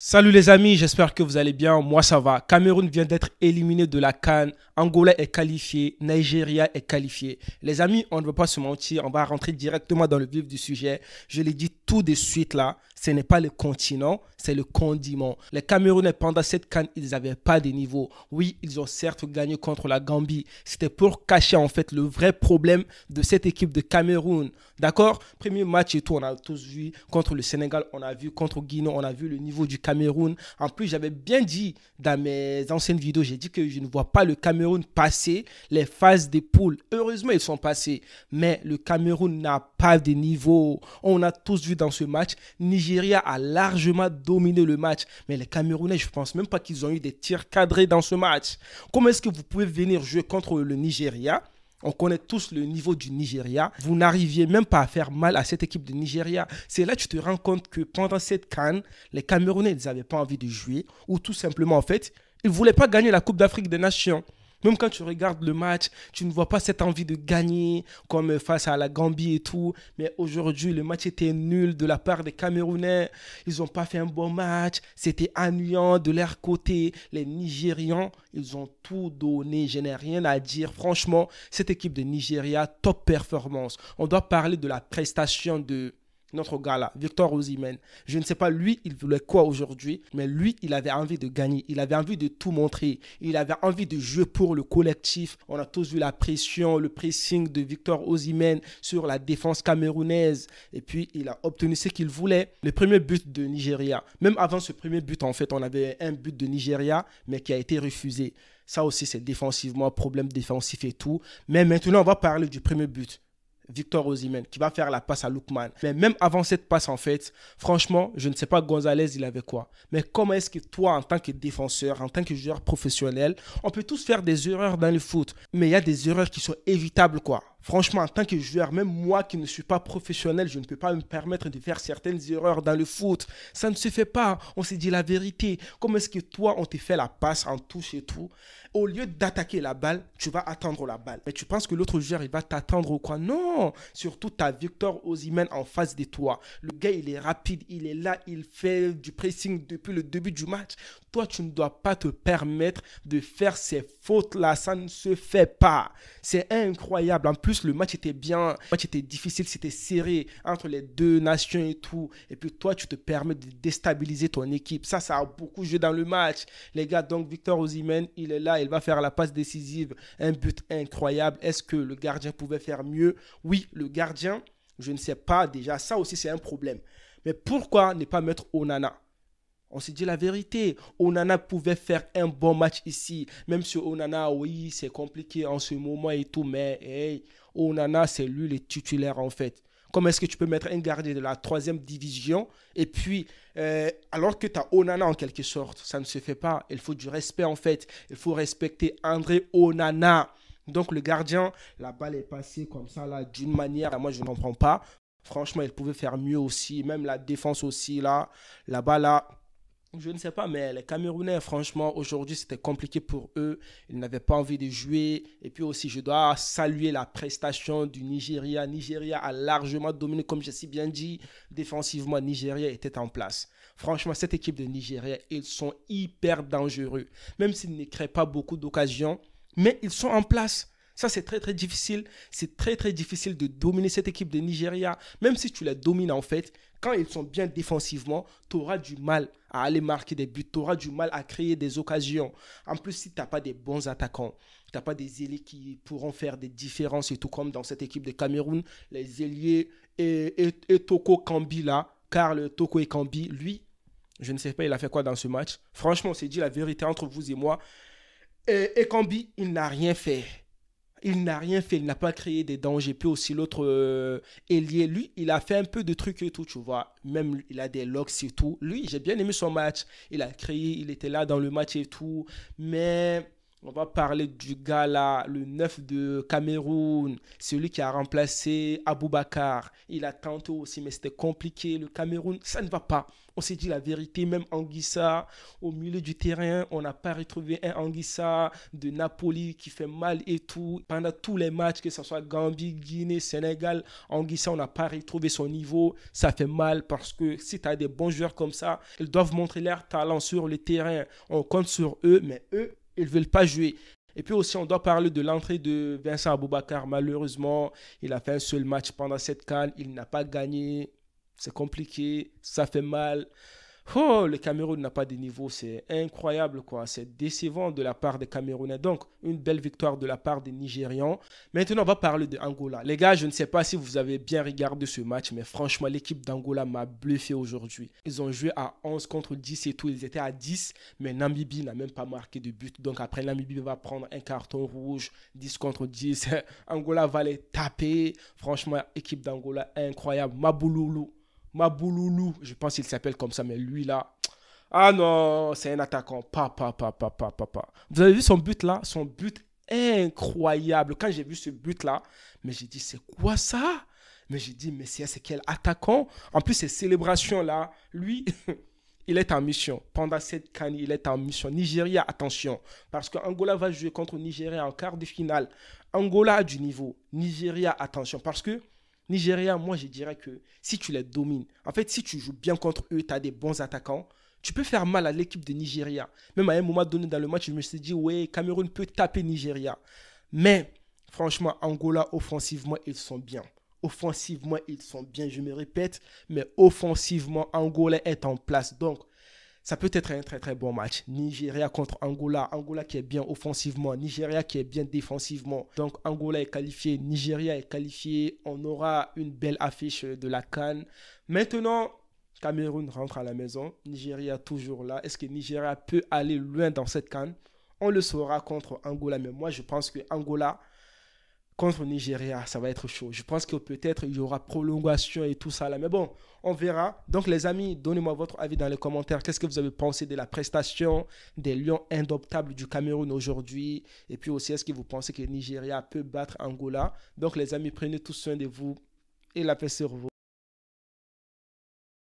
Salut les amis, j'espère que vous allez bien. Moi ça va. Cameroun vient d'être éliminé de la CAN. Angola est qualifié. Nigeria est qualifié. Les amis, on ne va pas se mentir. On va rentrer directement dans le vif du sujet. Je l'ai dit tout de suite là. Ce n'est pas le continent, c'est le condiment. Les Camerounais, pendant cette CAN, ils n'avaient pas de niveau. Oui, ils ont certes gagné contre la Gambie. C'était pour cacher en fait le vrai problème de cette équipe de Cameroun. D'accord? Premier match et tout, on a tous vu contre le Sénégal, on a vu contre Guinée, on a vu le niveau du Cameroun. En plus, j'avais bien dit dans mes anciennes vidéos, j'ai dit que je ne vois pas le Cameroun passer les phases des poules. Heureusement, ils sont passés. Mais le Cameroun n'a pas de niveau. On a tous vu dans ce match, Nigeria a largement dominé le match. Mais les Camerounais, je ne pense même pas qu'ils ont eu des tirs cadrés dans ce match. Comment est-ce que vous pouvez venir jouer contre le Nigeria? On connaît tous le niveau du Nigeria. Vous n'arriviez même pas à faire mal à cette équipe de Nigeria. C'est là que tu te rends compte que pendant cette CAN, les Camerounais n'avaient pas envie de jouer ou tout simplement, en fait, ils ne voulaient pas gagner la Coupe d'Afrique des Nations. Même quand tu regardes le match, tu ne vois pas cette envie de gagner comme face à la Gambie et tout. Mais aujourd'hui, le match était nul de la part des Camerounais. Ils n'ont pas fait un bon match. C'était ennuyant de leur côté. Les Nigérians, ils ont tout donné. Je n'ai rien à dire. Franchement, cette équipe de Nigeria, top performance. On doit parler de la prestation de notre gars là, Victor Osimhen. Je ne sais pas, lui, il voulait quoi aujourd'hui, mais lui, il avait envie de gagner. Il avait envie de tout montrer. Il avait envie de jouer pour le collectif. On a tous vu la pression, le pressing de Victor Osimhen sur la défense camerounaise. Et puis, il a obtenu ce qu'il voulait. Le premier but de Nigeria. Même avant ce premier but, en fait, on avait un but de Nigeria, mais qui a été refusé. Ça aussi, c'est défensivement, problème défensif et tout. Mais maintenant, on va parler du premier but. Victor Osimhen qui va faire la passe à Lookman. Mais même avant cette passe, en fait, franchement, je ne sais pas Gonzalez, il avait quoi. Mais comment est-ce que toi, en tant que défenseur, en tant que joueur professionnel, on peut tous faire des erreurs dans le foot, mais il y a des erreurs qui sont évitables, quoi. Franchement, en tant que joueur, même moi qui ne suis pas professionnel, je ne peux pas me permettre de faire certaines erreurs dans le foot. Ça ne se fait pas. On s'est dit la vérité. Comment est-ce que toi, on te fait la passe en touche et tout? Au lieu d'attaquer la balle, tu vas attendre la balle. Mais tu penses que l'autre joueur, il va t'attendre ou quoi? Non. Surtout, tu as Victor Osimhen en face de toi. Le gars, il est rapide. Il est là. Il fait du pressing depuis le début du match. Toi, tu ne dois pas te permettre de faire ces fautes-là. Ça ne se fait pas. C'est incroyable. En plus, le match était bien. Le match était difficile. C'était serré entre les deux nations et tout. Et puis, toi, tu te permets de déstabiliser ton équipe. Ça a beaucoup joué dans le match. Les gars, donc, Victor Osimhen, il est là. Il va faire la passe décisive. Un but incroyable. Est-ce que le gardien pouvait faire mieux? Oui, le gardien, je ne sais pas déjà. Ça aussi, c'est un problème. Mais pourquoi ne pas mettre Onana? On s'est dit la vérité. Onana pouvait faire un bon match ici. Même si Onana, oui, c'est compliqué en ce moment et tout. Mais hey, Onana, c'est lui le titulaire en fait. Comment est-ce que tu peux mettre un gardien de la troisième division et puis, alors que tu as Onana en quelque sorte, ça ne se fait pas. Il faut du respect en fait. Il faut respecter André Onana. Donc le gardien, la balle est passée comme ça là, d'une manière, moi je ne comprends pas. Franchement, il pouvait faire mieux aussi. Même la défense aussi là, là-bas là. Je ne sais pas, mais les Camerounais, franchement, aujourd'hui, c'était compliqué pour eux. Ils n'avaient pas envie de jouer. Et puis aussi, je dois saluer la prestation du Nigeria. Nigeria a largement dominé, comme j'ai si bien dit. Défensivement, Nigeria était en place. Franchement, cette équipe de Nigeria, ils sont hyper dangereux. Même s'ils ne créent pas beaucoup d'occasions, mais ils sont en place. Ça, c'est très, très difficile. C'est très, très difficile de dominer cette équipe de Nigeria. Même si tu la domines, en fait, quand ils sont bien défensivement, tu auras du mal à aller marquer des buts. Tu auras du mal à créer des occasions. En plus, si tu n'as pas des bons attaquants, tu n'as pas des ailiers qui pourront faire des différences et tout comme dans cette équipe de Cameroun, les ailiers et Toko Kambi là, Karl Toko et Kambi, lui, je ne sais pas, il a fait quoi dans ce match. Franchement, on s'est dit la vérité entre vous et moi. Et Kambi, il n'a rien fait. Il n'a rien fait, il n'a pas créé des dangers. Puis aussi l'autre ailier, lui, il a fait un peu de trucs et tout, tu vois. Même il a des locks et tout. Lui, j'ai bien aimé son match. Il a créé, il était là dans le match et tout. Mais On va parler du gars là, le 9 de Cameroun, celui qui a remplacé Aboubakar. Il a tenté aussi, mais c'était compliqué. Le Cameroun, ça ne va pas. On s'est dit la vérité, même Anguissa, au milieu du terrain, on n'a pas retrouvé un Anguissa de Napoli qui fait mal et tout. Pendant tous les matchs, que ce soit Gambie, Guinée, Sénégal, Anguissa, on n'a pas retrouvé son niveau. Ça fait mal parce que si tu as des bons joueurs comme ça, ils doivent montrer leur talent sur le terrain. On compte sur eux, mais eux, ils ne veulent pas jouer. Et puis aussi, on doit parler de l'entrée de Vincent Aboubakar. Malheureusement, il a fait un seul match pendant cette CAN. Il n'a pas gagné. C'est compliqué. Ça fait mal. Oh, le Cameroun n'a pas de niveau, c'est incroyable quoi, c'est décevant de la part des Camerounais. Donc, une belle victoire de la part des Nigérians. Maintenant, on va parler de Angola. Les gars, je ne sais pas si vous avez bien regardé ce match, mais franchement, l'équipe d'Angola m'a bluffé aujourd'hui. Ils ont joué à 11 contre 10 et tout, ils étaient à 10, mais Namibie n'a même pas marqué de but. Donc après, Namibie va prendre un carton rouge, 10 contre 10. Angola va les taper. Franchement, équipe d'Angola incroyable. Mabouloulou, je pense qu'il s'appelle comme ça, mais lui là, ah non, c'est un attaquant. Papa. Vous avez vu son but là? Son but incroyable. Quand j'ai vu ce but là, mais j'ai dit, c'est quoi ça? Mais j'ai dit, mais c'est quel attaquant? En plus, ces célébrations là, lui, il est en mission. Pendant cette CAN, il est en mission. Nigeria, attention, parce qu'Angola va jouer contre Nigeria en quart de finale. Angola a du niveau. Nigeria, attention, parce que Nigeria, moi, je dirais que si tu les domines, en fait, si tu joues bien contre eux, tu as des bons attaquants, tu peux faire mal à l'équipe de Nigeria. Même à un moment donné dans le match, je me suis dit, ouais, Cameroun peut taper Nigeria. Mais, franchement, Angola, offensivement, ils sont bien. Offensivement, ils sont bien, je me répète, mais offensivement, Angola est en place. Donc, ça peut être un très très bon match. Nigeria contre Angola. Angola qui est bien offensivement. Nigeria qui est bien défensivement. Donc Angola est qualifié. Nigeria est qualifié. On aura une belle affiche de la CAN. Maintenant, Cameroun rentre à la maison. Nigeria toujours là. Est-ce que Nigeria peut aller loin dans cette CAN? On le saura contre Angola. Mais moi, je pense que Angola contre Nigeria, ça va être chaud. Je pense que peut-être il y aura prolongation et tout ça là. Mais bon, on verra. Donc les amis, donnez-moi votre avis dans les commentaires. Qu'est-ce que vous avez pensé de la prestation des Lions indoptables du Cameroun aujourd'hui? Et puis aussi, est-ce que vous pensez que Nigeria peut battre Angola? Donc les amis, prenez tous soin de vous et la paix sur vous.